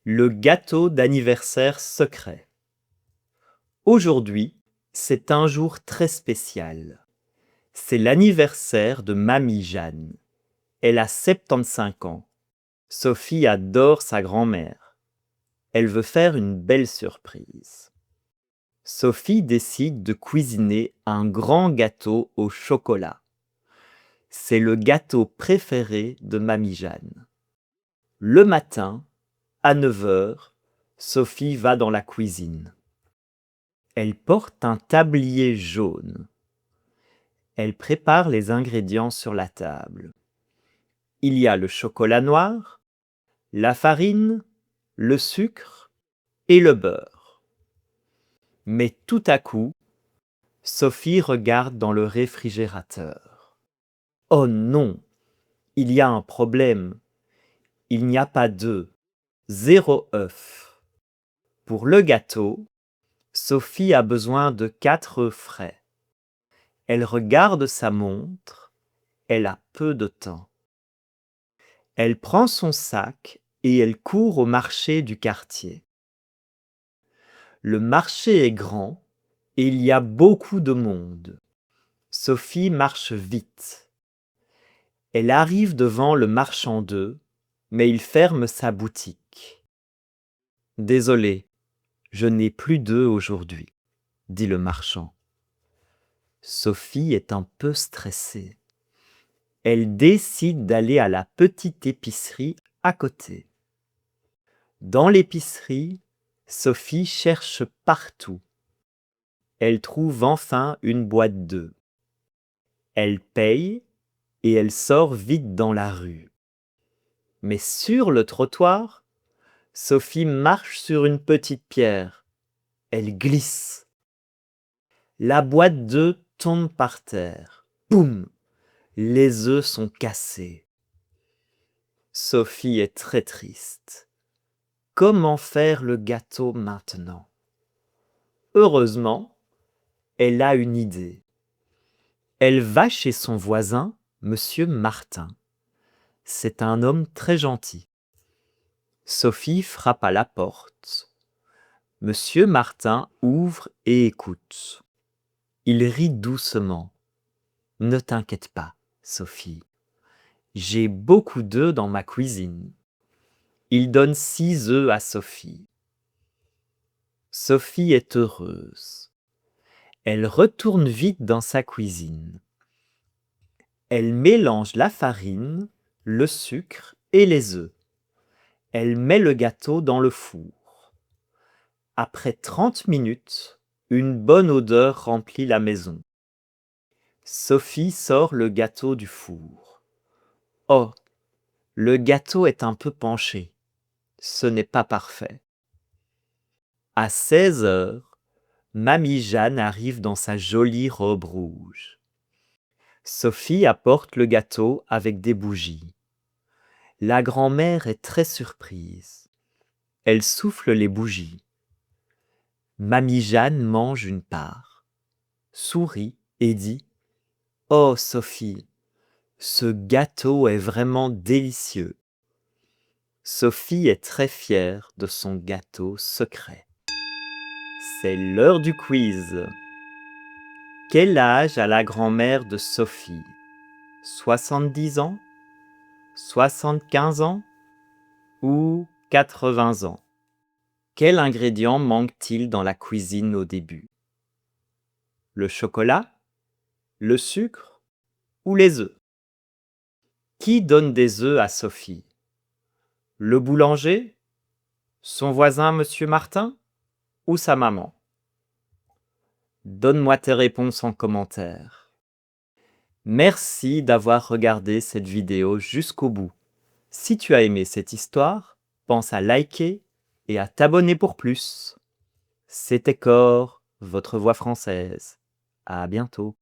Le gâteau d'anniversaire secret. Aujourd'hui, c'est un jour très spécial. C'est l'anniversaire de Mamie Jeanne. Elle a 75 ans. Sophie adore sa grand-mère. Elle veut faire une belle surprise. Sophie décide de cuisiner un grand gâteau au chocolat. C'est le gâteau préféré de Mamie Jeanne. Le matin, à 9 heures, Sophie va dans la cuisine. Elle porte un tablier jaune. Elle prépare les ingrédients sur la table. Il y a le chocolat noir, la farine, le sucre et le beurre. Mais tout à coup, Sophie regarde dans le réfrigérateur. Oh non, il y a un problème. Il n'y a pas d'œufs, 0 œuf. Pour le gâteau, Sophie a besoin de 4 œufs frais. Elle regarde sa montre, elle a peu de temps. Elle prend son sac et elle court au marché du quartier. Le marché est grand et il y a beaucoup de monde. Sophie marche vite. Elle arrive devant le marchand d'œufs, mais il ferme sa boutique. « Désolé, je n'ai plus d'œufs aujourd'hui, » dit le marchand. Sophie est un peu stressée. Elle décide d'aller à la petite épicerie à côté. Dans l'épicerie, Sophie cherche partout. Elle trouve enfin une boîte d'œufs. Elle paye et elle sort vite dans la rue. Mais sur le trottoir, Sophie marche sur une petite pierre. Elle glisse. La boîte d'œufs tombe par terre. Boum! Les œufs sont cassés. Sophie est très triste. Comment faire le gâteau maintenant? Heureusement, elle a une idée. Elle va chez son voisin, Monsieur Martin. C'est un homme très gentil. Sophie frappe à la porte. Monsieur Martin ouvre et écoute. Il rit doucement. « Ne t'inquiète pas, Sophie. J'ai beaucoup d'œufs dans ma cuisine. » Il donne 6 œufs à Sophie. Sophie est heureuse. Elle retourne vite dans sa cuisine. Elle mélange la farine, le sucre et les œufs. Elle met le gâteau dans le four. Après 30 minutes, une bonne odeur remplit la maison. Sophie sort le gâteau du four. Oh, le gâteau est un peu penché. Ce n'est pas parfait. À 16 heures, Mamie Jeanne arrive dans sa jolie robe rouge. Sophie apporte le gâteau avec des bougies. La grand-mère est très surprise. Elle souffle les bougies. Mamie Jeanne mange une part, sourit et dit « Oh Sophie, ce gâteau est vraiment délicieux. » Sophie est très fière de son gâteau secret. C'est l'heure du quiz. Quel âge a la grand-mère de Sophie? 70 ans? 75 ans? Ou 80 ans? Quel ingrédient manque-t-il dans la cuisine au début? Le chocolat? Le sucre? Ou les œufs? Qui donne des œufs à Sophie? Le boulanger? Son voisin Monsieur Martin? Ou sa maman? Donne-moi tes réponses en commentaire. Merci d'avoir regardé cette vidéo jusqu'au bout. Si tu as aimé cette histoire, pense à liker et à t'abonner pour plus. C'était Cor, votre voix française. À bientôt.